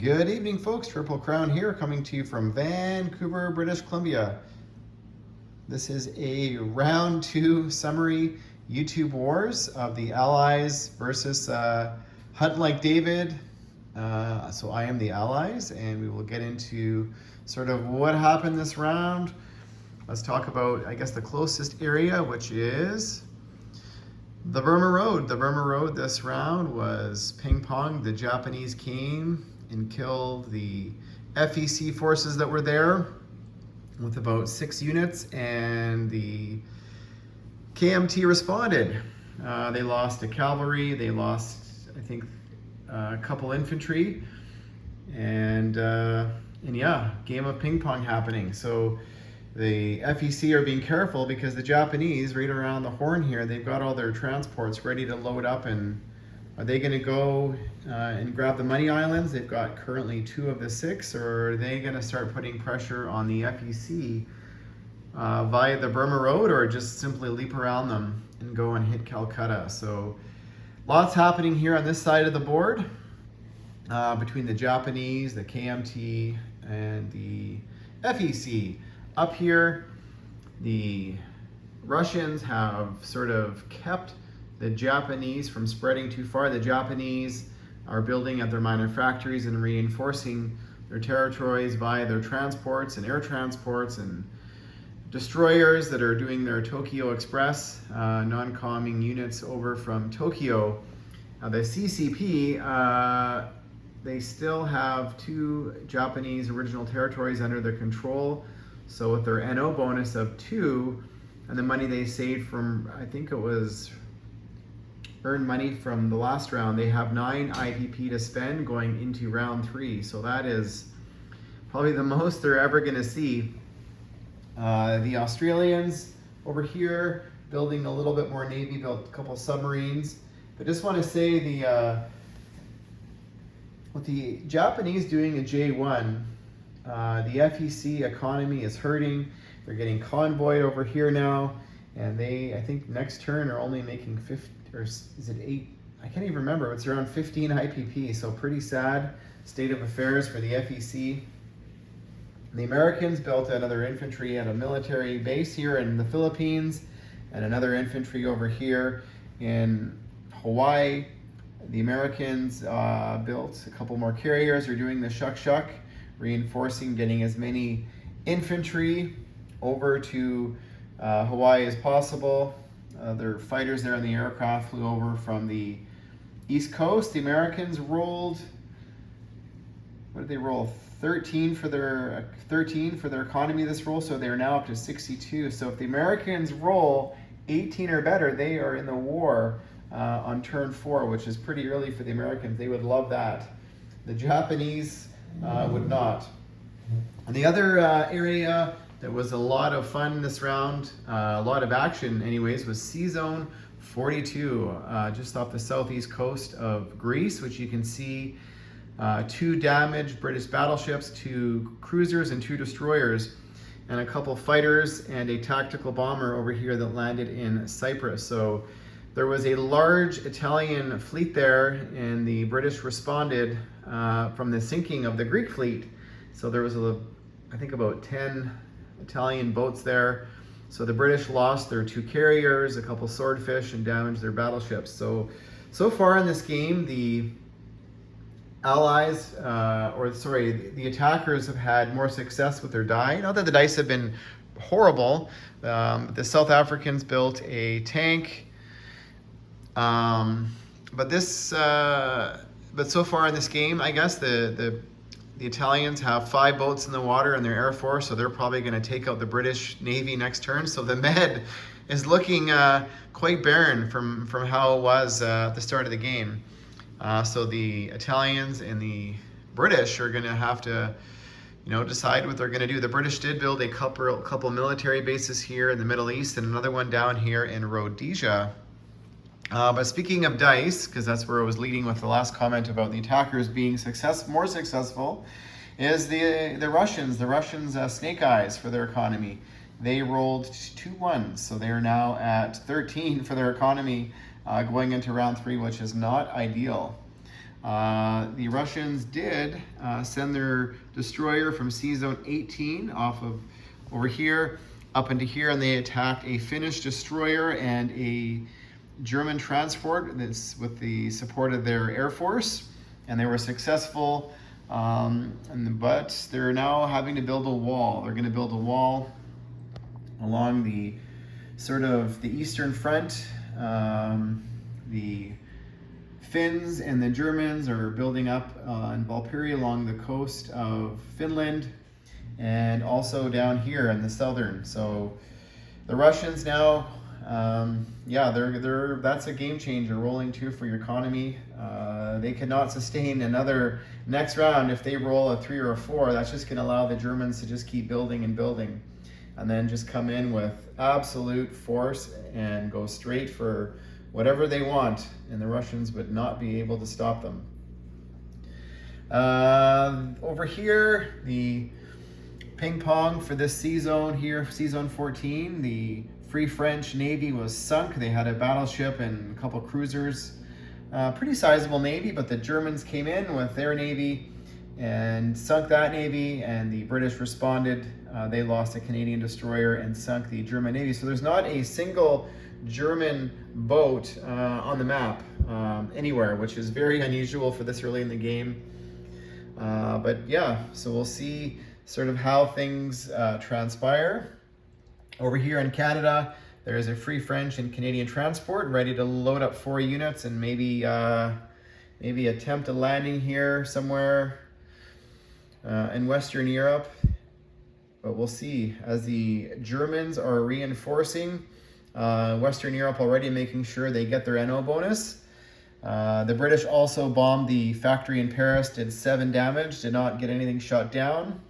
Good evening, folks. Triple Crown here, coming to you from Vancouver, British Columbia. This is a round 2 summary YouTube wars of the Allies versus HuntLikeDavdi. So I am the Allies, and we will get into sort of what happened this round. Let's talk about, I guess, the closest area, which is the Burma Road. The Burma Road this round was ping pong. The Japanese came and killed the FEC forces that were there with about 6 units, and the KMT responded. They lost a cavalry, they lost, I think, a couple infantry, and yeah, game of ping pong happening. So the FEC are being careful because the Japanese, right around the horn here, they've got all their transports ready to load up. And are they going to go and grab the money islands? They've got currently 2 of the 6, or are they going to start putting pressure on the FEC via the Burma Road, or just simply leap around them and go and hit Calcutta? So lots happening here on this side of the board between the Japanese, the KMT, and the FEC. Up here, the Russians have sort of kept the Japanese from spreading too far. The Japanese are building at their minor factories and reinforcing their territories via their transports and air transports and destroyers that are doing their Tokyo Express, non-comming units over from Tokyo. The CCP, they still have 2 Japanese original territories under their control. So with their NO bonus of 2 and the money they saved from, I think it was earned money from the last round, they have 9 IPP to spend going into round 3. So that is probably the most they're ever going to see. The Australians over here building a little bit more Navy, built a couple submarines. But just want to say what the Japanese doing in J1, the FEC economy is hurting. They're getting convoyed over here now, and they, I think next turn, are only making 50, or is it 8? I can't even remember. It's around 15 IPP, so pretty sad state of affairs for the FEC. The Americans built another infantry at a military base here in the Philippines, and another infantry over here in Hawaii. The Americans built a couple more carriers. They're doing the shuck, reinforcing, getting as many infantry over to Hawaii as possible. Their fighters there on the aircraft flew over from the East Coast. The Americans rolled, what did they roll? 13 for their economy this roll, so they're now up to 62. So if the Americans roll 18 or better, they are in the war on turn 4, which is pretty early for the Americans. They would love that. The Japanese would not. And the other area that was a lot of fun this round, a lot of action anyways, was C-Zone 42, just off the southeast coast of Greece, which you can see 2 damaged British battleships, 2 cruisers and 2 destroyers, and a couple fighters and a tactical bomber over here that landed in Cyprus. So there was a large Italian fleet there, and the British responded from the sinking of the Greek fleet. So there was, I think, about 10 Italian boats there. So the British lost their 2 carriers, a couple swordfish, and damaged their battleships. So far in this game, the Allies, the attackers have had more success with their die. Not that the dice have been horrible. The South Africans built a tank. But so far in this game, I guess the Italians have 5 boats in the water in their air force, so they're probably going to take out the British Navy next turn. So the Med is looking quite barren from how it was at the start of the game. So the Italians and the British are going to have to, decide what they're going to do. The British did build a couple military bases here in the Middle East, and another one down here in Rhodesia. But speaking of dice, because that's where I was leading with the last comment about the attackers being more successful, is the Russians. The Russians snake eyes for their economy. They rolled 2 ones, so they are now at 13 for their economy going into round 3, which is not ideal. The Russians did send their destroyer from Sea Zone 18 off of over here up into here, and they attacked a Finnish destroyer and a German transport that's with the support of their Air Force, and they were successful. But they're now having to build a wall. They're going to build a wall along the sort of the eastern front. The Finns and the Germans are building up in Valpyria along the coast of Finland, and also down here in the southern. So the Russians now, that's a game changer, rolling 2 for your economy. They cannot sustain another next round. If they roll a 3 or a 4, that's just going to allow the Germans to just keep building and building, and then just come in with absolute force and go straight for whatever they want, and the Russians would not be able to stop them. Over here, the ping pong for this sea zone here, Sea Zone 14, the Free French Navy was sunk. They had a battleship and a couple cruisers. Pretty sizable navy, but the Germans came in with their navy and sunk that navy, and the British responded. They lost a Canadian destroyer and sunk the German navy. So there's not a single German boat on the map anywhere, which is very unusual for this early in the game. But yeah, so we'll see sort of how things transpire. Over here in Canada, there is a Free French and Canadian transport ready to load up 4 units and maybe attempt a landing here somewhere in Western Europe. But we'll see, as the Germans are reinforcing Western Europe already, making sure they get their NO bonus. The British also bombed the factory in Paris, did 7 damage, did not get anything shot down.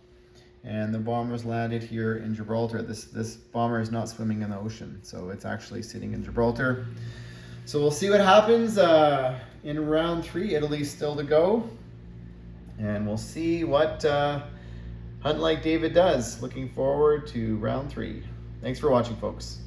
And the bombers landed here in Gibraltar. This bomber is not swimming in the ocean, so it's actually sitting in Gibraltar. So we'll see what happens in round 3. Italy's still to go. And we'll see what HuntLikeDavdi does. Looking forward to round 3. Thanks for watching, folks.